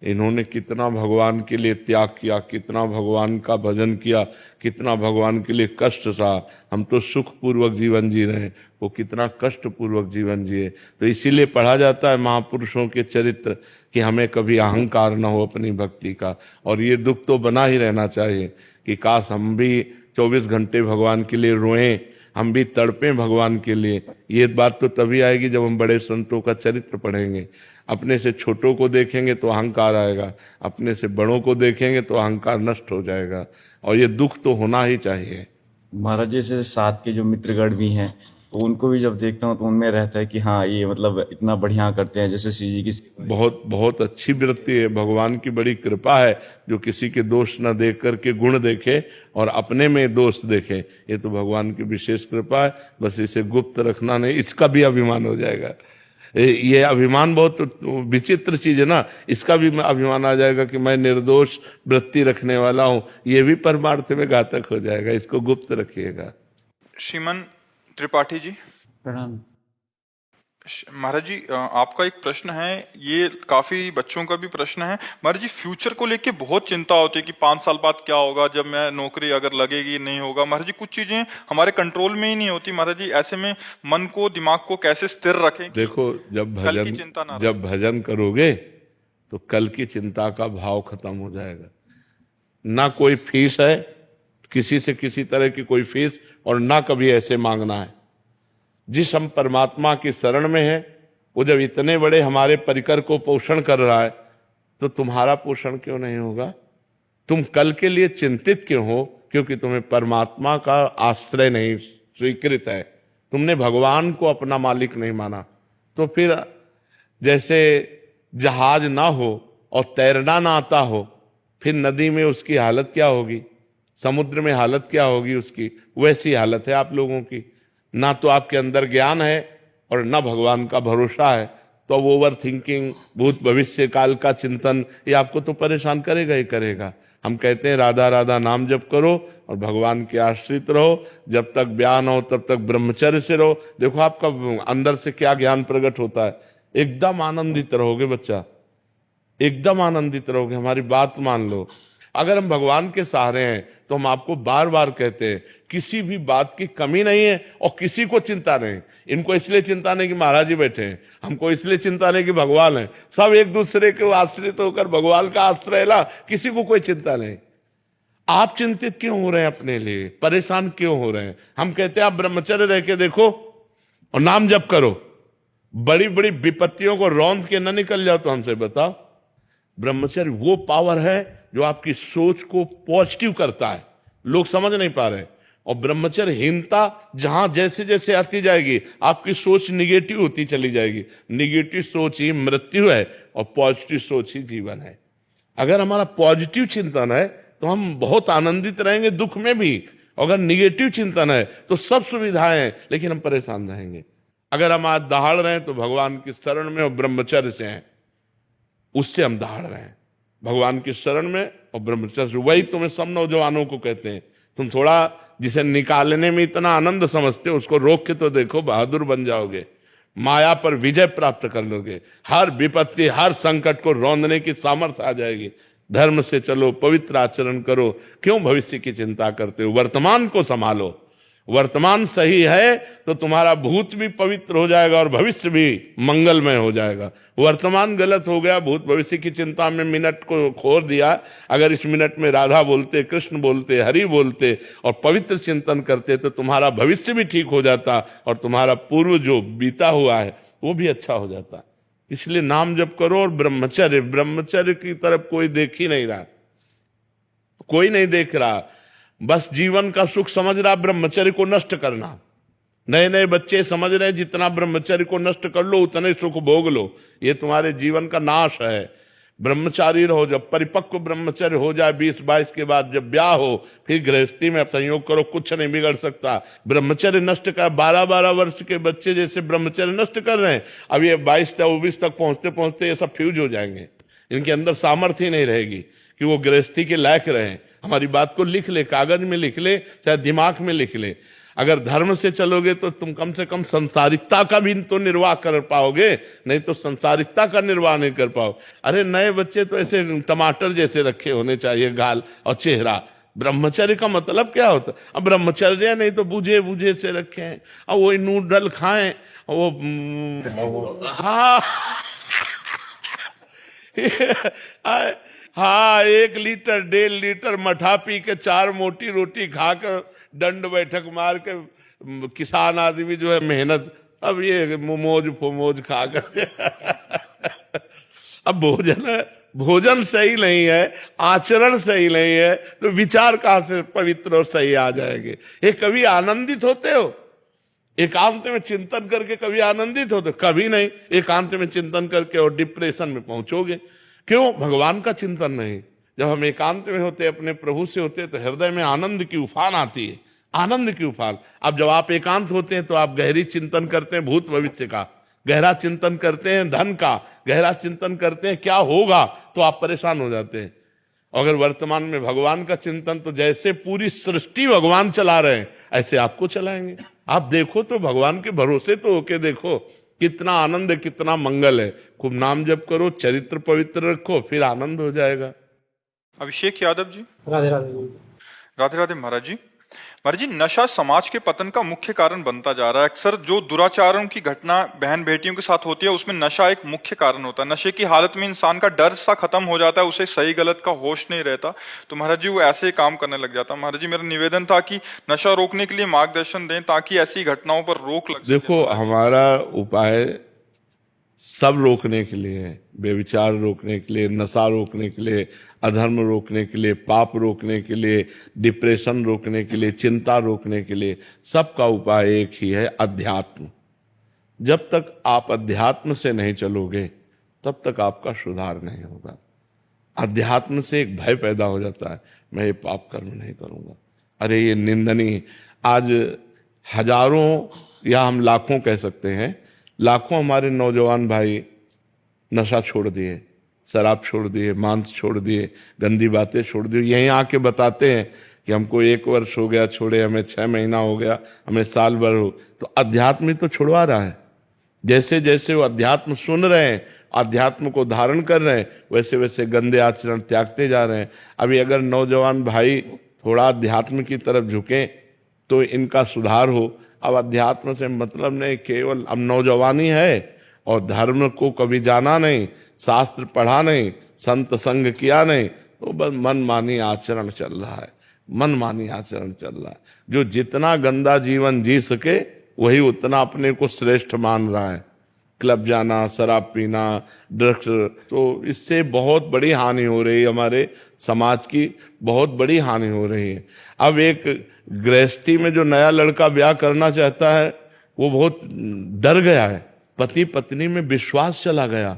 इन्होंने कितना भगवान के लिए त्याग किया, कितना भगवान का भजन किया, कितना भगवान के लिए कष्ट सहा। हम तो सुख पूर्वक जीवन जी रहे हैं, वो कितना कष्ट पूर्वक जीवन जिए। तो इसीलिए पढ़ा जाता है महापुरुषों के चरित्र कि हमें कभी अहंकार न हो अपनी भक्ति का। और ये दुख तो बना ही रहना चाहिए कि काश हम भी 24 घंटे भगवान के लिए रोएं, हम भी तड़पें भगवान के लिए। ये बात तो तभी आएगी जब हम बड़े संतों का चरित्र पढ़ेंगे। अपने से छोटों को देखेंगे तो अहंकार आएगा, अपने से बड़ों को देखेंगे तो अहंकार नष्ट हो जाएगा। और ये दुख तो होना ही चाहिए। महाराज जैसे साथ के जो मित्रगण भी हैं, तो उनको भी जब देखता हूँ तो उनमें रहता है कि हाँ ये मतलब इतना बढ़िया करते हैं, जैसे शिव जी की बहुत बहुत अच्छी वृत्ति है, भगवान की बड़ी कृपा है जो किसी के दोष न देख करके गुण देखे और अपने में दोष देखे। ये तो भगवान की विशेष कृपा है, बस इसे गुप्त रखना नहीं, इसका भी अभिमान हो जाएगा। ये अभिमान बहुत विचित्र चीज है ना, इसका भी अभिमान आ जाएगा कि मैं निर्दोष वृत्ति रखने वाला हूं, ये भी परमार्थ में घातक हो जाएगा। इसको गुप्त रखिएगा। श्रीमन त्रिपाठी जी, प्रणाम। महाराज जी, आपका एक प्रश्न है, ये काफी बच्चों का भी प्रश्न है महाराज जी। फ्यूचर को लेके बहुत चिंता होती है कि 5 साल बाद क्या होगा, जब मैं नौकरी अगर लगेगी नहीं होगा। महाराज जी कुछ चीजें हमारे कंट्रोल में ही नहीं होती महाराज जी। ऐसे में मन को, दिमाग को कैसे स्थिर रखें? देखो, कल की चिंता ना जब भजन करोगे तो कल की चिंता का भाव खत्म हो जाएगा। ना कोई फीस है, किसी से किसी तरह की कोई फीस, और ना कभी ऐसे मांगना है। जिस हम परमात्मा की शरण में है, वो जब इतने बड़े हमारे परिकर को पोषण कर रहा है तो तुम्हारा पोषण क्यों नहीं होगा? तुम कल के लिए चिंतित क्यों हो? क्योंकि तुम्हें परमात्मा का आश्रय नहीं स्वीकृत है, तुमने भगवान को अपना मालिक नहीं माना। तो फिर जैसे जहाज ना हो और तैरना ना आता हो, फिर नदी में उसकी हालत क्या होगी, समुद्र में हालत क्या होगी उसकी, वैसी हालत है आप लोगों की। ना तो आपके अंदर ज्ञान है और ना भगवान का भरोसा है, तो अब ओवर थिंकिंग, भूत भविष्य काल का चिंतन, ये आपको तो परेशान करेगा ही करेगा। हम कहते हैं राधा राधा नाम जप करो और भगवान के आश्रित रहो, जब तक ब्याह न हो तब तक ब्रह्मचर्य से रहो। देखो आपका अंदर से क्या ज्ञान प्रकट होता है, एकदम आनंदित रहोगे बच्चा, एकदम आनंदित रहोगे। हमारी बात मान लो, अगर हम भगवान के सहारे हैं तो हम आपको बार बार कहते हैं किसी भी बात की कमी नहीं है और किसी को चिंता नहीं। इनको इसलिए चिंता नहीं कि महाराज जी बैठे हैं, हमको इसलिए चिंता नहीं कि भगवान है। सब एक दूसरे के आश्रित होकर भगवान का आश्रय ला, किसी को कोई चिंता नहीं। आप चिंतित क्यों हो रहे हैं, अपने लिए परेशान क्यों हो रहे हैं? हम कहते हैं आप ब्रह्मचर्य रह के देखो और नाम जप करो, बड़ी बड़ी विपत्तियों को रौंद के न निकल जाओ। तो हमसे बताओ, ब्रह्मचर्य वो पावर है जो आपकी सोच को पॉजिटिव करता है, लोग समझ नहीं पा रहे। और ब्रह्मचर्यहीनता जहां जैसे जैसे आती जाएगी आपकी सोच निगेटिव होती चली जाएगी। निगेटिव सोच ही मृत्यु है और पॉजिटिव सोच ही जीवन है। अगर हमारा पॉजिटिव चिंतन है तो हम बहुत आनंदित रहेंगे दुख में भी, अगर निगेटिव चिंतन है तो सब सुविधाएं हैं लेकिन हम परेशान रहेंगे। अगर हम आज दहाड़ रहे हैं तो भगवान की शरण में और ब्रह्मचर्य से हैं, उससे हम दहाड़ रहे हैं, भगवान की शरण में और ब्रह्मचर्य। वही तुम्हें सब नौजवानों को कहते हैं, तुम थोड़ा जिसे निकालने में इतना आनंद समझते हो उसको रोक के तो देखो, बहादुर बन जाओगे, माया पर विजय प्राप्त कर लोगे। हर विपत्ति, हर संकट को रौंदने की सामर्थ्य आ जाएगी। धर्म से चलो, पवित्र आचरण करो, क्यों भविष्य की चिंता करते हो? वर्तमान को संभालो। वर्तमान सही है तो तुम्हारा भूत भी पवित्र हो जाएगा और भविष्य भी मंगलमय हो जाएगा। वर्तमान गलत हो गया, भूत भविष्य की चिंता में मिनट को खो दिया। अगर इस मिनट में राधा बोलते, कृष्ण बोलते, हरि बोलते और पवित्र चिंतन करते तो तुम्हारा भविष्य भी ठीक हो जाता और तुम्हारा पूर्व जो बीता हुआ है वो भी अच्छा हो जाता। इसलिए नाम जप करो और ब्रह्मचर्य, ब्रह्मचर्य की तरफ कोई देख ही नहीं रहा, कोई नहीं देख रहा, बस जीवन का सुख समझ रहा ब्रह्मचर्य को नष्ट करना। नए नए बच्चे समझ रहे हैं जितना ब्रह्मचर्य को नष्ट कर लो उतने सुख भोग लो, ये तुम्हारे जीवन का नाश है। ब्रह्मचारी रहो, जब परिपक्व ब्रह्मचर्य हो जाए 20-22 के बाद, जब ब्याह हो, फिर गृहस्थी में संयोग करो, कुछ नहीं बिगड़ सकता। ब्रह्मचर्य नष्ट कर, 12-12 वर्ष के बच्चे जैसे ब्रह्मचर्य नष्ट कर रहे हैं, अब ये 22 तक 24 तक पहुंचते पहुंचते ये सब फ्यूज हो जाएंगे। इनके अंदर सामर्थ्य ही नहीं रहेगी कि वो गृहस्थी के लायक रहे। हमारी बात को लिख ले, कागज में लिख ले, चाहे दिमाग में लिख ले। अगर धर्म से चलोगे तो तुम कम से कम संसारिकता का भी तो निर्वाह कर पाओगे, नहीं तो संसारिकता का निर्वाह नहीं कर पाओ। अरे नए बच्चे तो ऐसे टमाटर जैसे रखे होने चाहिए गाल और चेहरा। ब्रह्मचर्य का मतलब क्या होता? अब ब्रह्मचर्य नहीं तो बूझे बूझे से रखे हैं, अब वो नूडल खाएं, वो हाँ हाँ 1 लीटर 1.5 लीटर मठा पी के 4 मोटी रोटी खाकर दंड बैठक मार के किसान आदमी जो है मेहनत, अब ये मोमोज फोमोज खा कर अब भोजन सही नहीं है, आचरण सही नहीं है, तो विचार कहां से पवित्र और सही आ जाएंगे? ये कभी आनंदित होते हो? एकांत में चिंतन करके कभी आनंदित होते? कभी नहीं। एकांत में चिंतन करके और डिप्रेशन में पहुंचोगे। क्यों? भगवान का चिंतन नहीं। जब हम एकांत में होते, अपने प्रभु से होते, तो हृदय में आनंद की उफान आती है, आनंद की उफान। अब जब आप एकांत होते हैं तो आप गहरी चिंतन करते हैं भूत भविष्य का, गहरा चिंतन करते हैं धन का, गहरा चिंतन करते हैं क्या होगा, तो आप परेशान हो जाते हैं। अगर वर्तमान में भगवान का चिंतन, तो जैसे पूरी सृष्टि भगवान चला रहे हैं ऐसे आपको चलाएंगे। आप देखो तो भगवान के भरोसे तो होके देखो, कितना आनंद है, कितना मंगल है। खूब नाम जप करो, चरित्र पवित्र रखो, फिर आनंद हो जाएगा। अभिषेक यादव जी। राधे राधे। राधे राधे महाराज जी। महाराज जी, नशा समाज के पतन का मुख्य कारण बनता जा रहा है। अक्सर जो दुराचारों की घटना बहन बेटियों के साथ होती है उसमें नशा एक मुख्य कारण होता है। नशे की हालत में इंसान का डर सा खत्म हो जाता है, उसे सही गलत का होश नहीं रहता, तो महाराज जी वो ऐसे ही काम करने लग जाता है। महाराज जी, मेरा निवेदन था कि नशा रोकने के लिए मार्गदर्शन दें ताकि ऐसी घटनाओं पर रोक लग सके। देखो, हमारा उपाय सब रोकने के लिए है। बेविचार रोकने के लिए, नशा रोकने के लिए, अधर्म रोकने के लिए, पाप रोकने के लिए, डिप्रेशन रोकने के लिए, चिंता रोकने के लिए, सबका उपाय एक ही है, अध्यात्म। जब तक आप अध्यात्म से नहीं चलोगे तब तक आपका सुधार नहीं होगा। अध्यात्म से एक भय पैदा हो जाता है, मैं ये पाप कर्म नहीं करूंगा, अरे ये निंदनीय। आज हजारों या हम लाखों कह सकते हैं, लाखों हमारे नौजवान भाई नशा छोड़ दिए, शराब छोड़ दिए, मांस छोड़ दिए, गंदी बातें छोड़ दी। यहीं आके बताते हैं कि हमको 1 वर्ष हो गया छोड़े, हमें 6 महीना हो गया, हमें साल भर हो। तो अध्यात्म तो छुड़वा रहा है। जैसे जैसे वो अध्यात्म सुन रहे हैं, अध्यात्म को धारण कर रहे हैं, वैसे वैसे गंदे आचरण त्यागते जा रहे हैं। अभी अगर नौजवान भाई थोड़ा अध्यात्म की तरफ झुके तो इनका सुधार हो। अब अध्यात्म से मतलब नहीं, केवल अब नौजवानी है और धर्म को कभी जाना नहीं, शास्त्र पढ़ा नहीं, संत संग किया नहीं, तो बस मनमानी आचरण चल रहा है, मनमानी आचरण चल रहा है। जो जितना गंदा जीवन जी सके वही उतना अपने को श्रेष्ठ मान रहा है। क्लब जाना, शराब पीना, ड्रग्स, तो इससे बहुत बड़ी हानि हो रही है, हमारे समाज की बहुत बड़ी हानि हो रही है। अब एक गृहस्थी में जो नया लड़का ब्याह करना चाहता है वो बहुत डर गया है। पति पत्नी में विश्वास चला गया।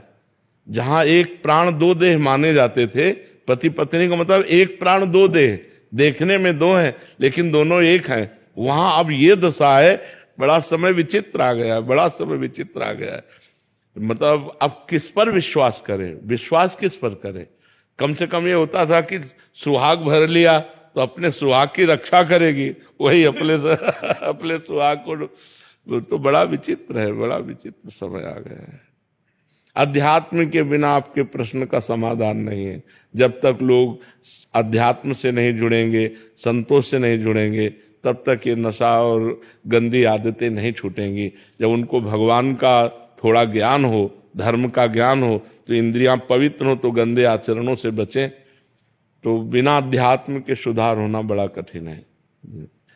जहां एक प्राण 2 देह माने जाते थे, पति पत्नी का मतलब एक प्राण 2 देह, देखने में 2 हैं लेकिन दोनों एक हैं, वहां अब ये दशा है। बड़ा समय विचित्र आ गया है, बड़ा समय विचित्र आ गया है। मतलब अब किस पर विश्वास करें, विश्वास किस पर करें? कम से कम ये होता था कि सुहाग भर लिया तो अपने सुहाग की रक्षा करेगी, वही अपने सुहाग को। तो बड़ा विचित्र है, बड़ा विचित्र समय आ गया है। अध्यात्म के बिना आपके प्रश्न का समाधान नहीं है। जब तक लोग अध्यात्म से नहीं जुड़ेंगे, संतों से नहीं जुड़ेंगे, तब तक ये नशा और गंदी आदतें नहीं छूटेंगी। जब उनको भगवान का थोड़ा ज्ञान हो, धर्म का ज्ञान हो, तो इंद्रियां पवित्र हो, तो गंदे आचरणों से बचें। तो बिना अध्यात्म के सुधार होना बड़ा कठिन है।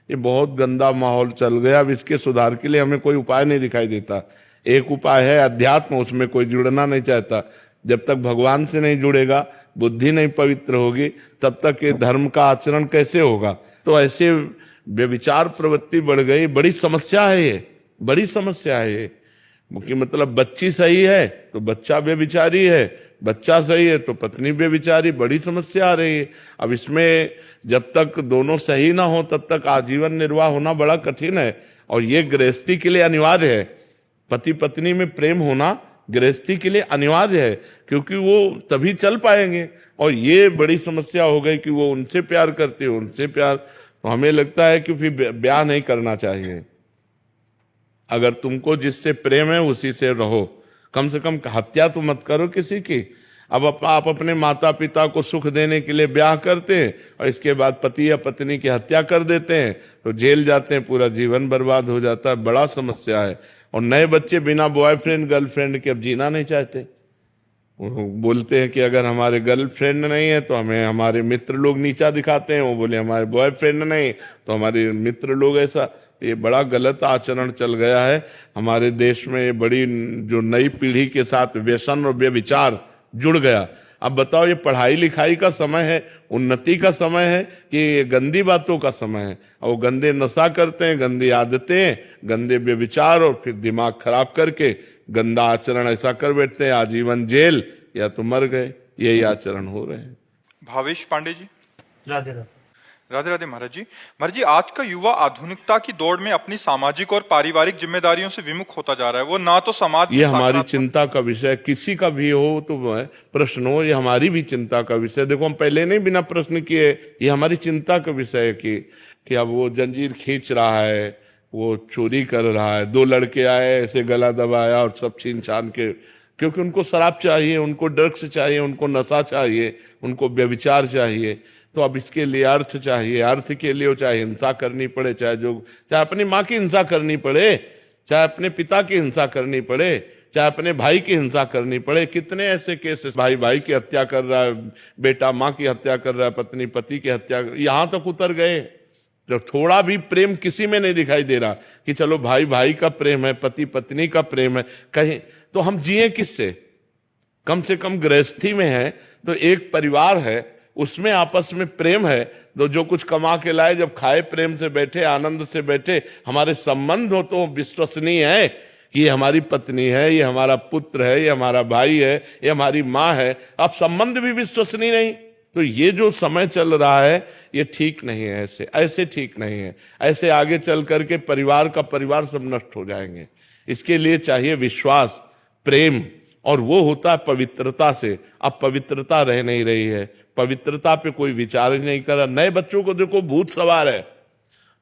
ये बहुत गंदा माहौल चल गया। अब इसके सुधार के लिए हमें कोई उपाय नहीं दिखाई देता। एक उपाय है अध्यात्म, उसमें कोई जुड़ना नहीं चाहता। जब तक भगवान से नहीं जुड़ेगा, बुद्धि नहीं पवित्र होगी, तब तक ये धर्म का आचरण कैसे होगा? तो ऐसे व्यभिचार प्रवृत्ति बढ़ गई। बड़ी समस्या है ये, बड़ी समस्या है ये। कि मतलब बच्ची सही है तो बच्चा व्यभिचारी है, बच्चा सही है तो पत्नी व्यभिचारी। बड़ी समस्या आ रही है। अब इसमें जब तक दोनों सही ना हो तब तक आजीवन निर्वाह होना बड़ा कठिन है, और ये गृहस्थी के लिए अनिवार्य है। पति पत्नी में प्रेम होना गृहस्थी के लिए अनिवार्य है, क्योंकि वो तभी चल पाएंगे। और ये बड़ी समस्या हो गई कि वो उनसे प्यार करते हो, उनसे प्यार, तो हमें लगता है कि फिर ब्याह नहीं करना चाहिए। अगर तुमको जिससे प्रेम है उसी से रहो, कम से कम हत्या तो मत करो किसी की। अब आप अपने माता पिता को सुख देने के लिए ब्याह करते हैं और इसके बाद पति या पत्नी की हत्या कर देते हैं तो जेल जाते हैं, पूरा जीवन बर्बाद हो जाता है, बड़ा समस्या है। और नए बच्चे बिना बॉयफ्रेंड गर्लफ्रेंड के अब जीना नहीं चाहते। वो बोलते हैं कि अगर हमारे गर्लफ्रेंड नहीं है तो हमें हमारे मित्र लोग नीचा दिखाते हैं, वो बोले हमारे बॉयफ्रेंड नहीं तो हमारे मित्र लोग ऐसा। ये बड़ा गलत आचरण चल गया है हमारे देश में। ये बड़ी जो नई पीढ़ी के साथ व्यसन और व्यभिचार जुड़ गया। अब बताओ, ये पढ़ाई लिखाई का समय है, उन्नति का समय है कि ये गंदी बातों का समय है? और वो गंदे नशा करते हैं, गंदी आदतें, गंदे व्यभिचार, और फिर दिमाग खराब करके गंदा आचरण ऐसा कर बैठते हैं, आजीवन जेल या तो मर गए। यही आचरण हो रहे हैं। भावेश पांडे जी। राधे राधे। राधे राधे महाराज जी। महाराज जी, आज का युवा आधुनिकता की दौड़ में अपनी सामाजिक और पारिवारिक जिम्मेदारियों से विमुख होता जा रहा है। वो ना तो समाज, ये हमारी चिंता का विषय, किसी का भी हो तो प्रश्न हो, ये हमारी भी चिंता का विषय। देखो, हम पहले नहीं बिना प्रश्न किए, ये हमारी चिंता का विषय है कि अब वो जंजीर खींच रहा है, वो चोरी कर रहा है। 2 लड़के आए, ऐसे गला दबाया और सब छीन छान के, क्योंकि उनको शराब चाहिए, उनको ड्रग्स चाहिए, उनको नशा चाहिए, उनको व्यभिचार चाहिए। तो अब इसके लिए अर्थ चाहिए, अर्थ के लिए चाहे हिंसा करनी पड़े, चाहे अपनी माँ की हिंसा करनी पड़े, चाहे अपने पिता की हिंसा करनी पड़े, चाहे अपने भाई की हिंसा करनी पड़े। कितने ऐसे केसेस, भाई भाई की हत्या कर रहा है, बेटा माँ की हत्या कर रहा है, पत्नी पति की हत्या, यहां तक उतर गए। जब थोड़ा भी प्रेम किसी में नहीं दिखाई दे रहा कि चलो भाई भाई का प्रेम है, पति पत्नी का प्रेम है, कहीं तो हम जिए किससे? कम से कम गृहस्थी में है तो एक परिवार है, उसमें आपस में प्रेम है, तो जो कुछ कमा के लाए जब खाए, प्रेम से बैठे, आनंद से बैठे, हमारे संबंध हो तो विश्वसनीय है कि ये हमारी पत्नी है, ये हमारा पुत्र है, ये हमारा भाई है, ये हमारी माँ है। अब संबंध भी विश्वसनीय नहीं, तो ये जो समय चल रहा है ये ठीक नहीं है। ऐसे ठीक नहीं है। ऐसे आगे चल करके परिवार का परिवार सब नष्ट हो जाएंगे। इसके लिए चाहिए विश्वास, प्रेम, और वो होता है पवित्रता से। अब पवित्रता रह नहीं रही है, पवित्रता पे कोई विचार ही नहीं कर रहा। नए बच्चों को देखो, भूत सवार है,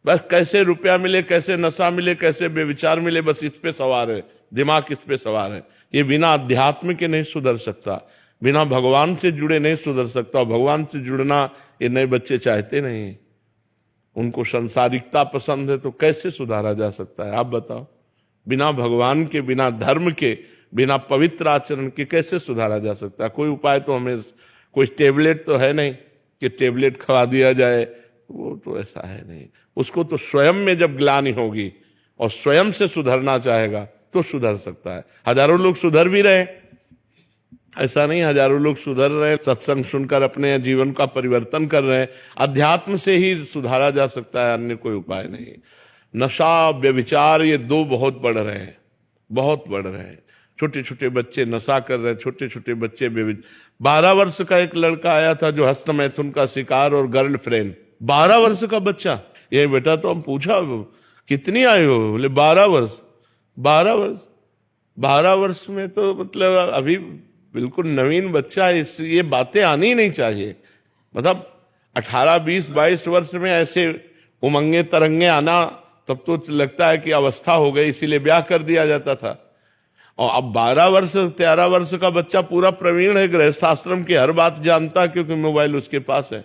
बस कैसे रुपया मिले, कैसे नशा मिले, कैसे बेविचार मिले, बस इस पे सवार है, दिमाग इस पे सवार है। ये बिना अध्यात्म के नहीं सुधर सकता, बिना भगवान से जुड़े नहीं सुधर सकता। और भगवान से जुड़ना ये नए बच्चे चाहते नहीं, उनको संसारिकता पसंद है, तो कैसे सुधारा जा सकता है? आप बताओ, बिना भगवान के, बिना धर्म के, बिना पवित्र आचरण के कैसे सुधारा जा सकता है? कोई उपाय तो हमें, कोई टेबलेट तो है नहीं कि टेबलेट खवा दिया जाए, वो तो ऐसा है नहीं। उसको तो स्वयं में जब ग्लानि होगी और स्वयं से सुधरना चाहेगा तो सुधर सकता है। हजारों लोग सुधर भी रहे, ऐसा नहीं हजारों लोग सुधर रहे हैं, सत्संग सुनकर अपने जीवन का परिवर्तन कर रहे हैं। अध्यात्म से ही सुधारा जा सकता है, अन्य कोई उपाय नहीं। नशा, व्यभिचार, ये 2 बहुत बढ़ रहे हैं, बहुत बढ़ रहे हैं। छोटे छोटे बच्चे नशा कर रहे हैं, छोटे छोटे बच्चे 12 वर्ष का एक लड़का आया था जो हस्त मैथुन का शिकार, और गर्लफ्रेंड 12 वर्ष का बच्चा। ये बेटा, तो हम पूछा कितनी आयु हो? बोले 12 वर्ष। 12 वर्ष में तो मतलब अभी बिल्कुल नवीन बच्चा है। ये बातें आनी ही नहीं चाहिए। मतलब 18, 20, 22 वर्ष में ऐसे उमंगे तरंगे आना, तब तो लगता है कि अवस्था हो गई, इसीलिए ब्याह कर दिया जाता था। और अब 12 वर्ष, 13 वर्ष का बच्चा पूरा प्रवीण है, गृहस्थाश्रम की हर बात जानता, क्योंकि मोबाइल उसके पास है।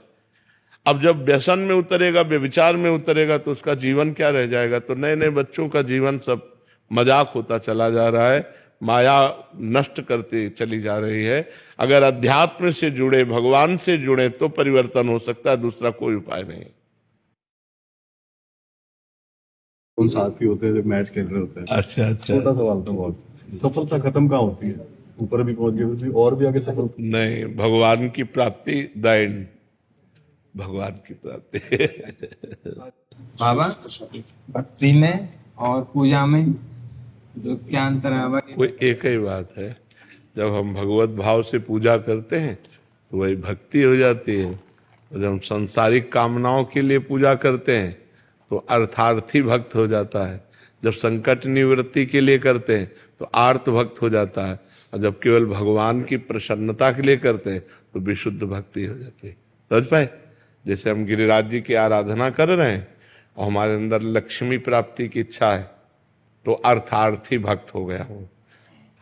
अब जब व्यसन में उतरेगा, व्यभिचार में उतरेगा, तो उसका जीवन क्या रह जाएगा? तो नए नए बच्चों का जीवन सब मजाक होता चला जा रहा है, माया नष्ट करती चली जा रही है। अगर अध्यात्म से जुड़े, भगवान से जुड़े तो परिवर्तन हो सकता है, दूसरा कोई उपाय नहीं। उन साथी होते हैं जब मैच खेल रहे होते हैं। अच्छा। छोटा सवाल था बहुत। सफलता खत्म कहाँ होती है? ऊपर भी पहुंच गए, और भी आगे सफल नहीं, भगवान की प्राप्ति, द एंड, भगवान की प्राप्ति। बाबा, भक्ति में और पूजा में जो क्या अंतर है बाबा? कोई एक ही बात है। जब हम भगवत भाव से पूजा करते हैं तो वही भक्ति हो जाती है, और जब हम सांसारिक कामनाओं के लिए पूजा करते हैं तो अर्थार्थी भक्त हो जाता है। जब संकट निवृत्ति के लिए करते हैं तो आर्त भक्त हो जाता है। और जब केवल भगवान की प्रसन्नता के लिए करते हैं तो विशुद्ध भक्ति हो जाती है। समझ पाए? जैसे हम गिरिराज जी की आराधना कर रहे हैं और हमारे अंदर लक्ष्मी प्राप्ति की इच्छा है तो अर्थार्थी भक्त हो गया हूं।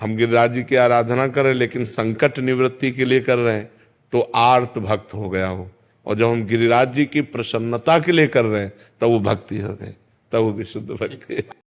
हम गिरिराज जी की आराधना कर रहे हैं लेकिन संकट निवृत्ति के लिए कर रहे हैं तो आर्त भक्त हो गया हूं। और जब हम गिरिराज जी की प्रसन्नता के लिए कर रहे हैं तब वो भक्ति हो गई, तब वो विशुद्ध भक्ति है।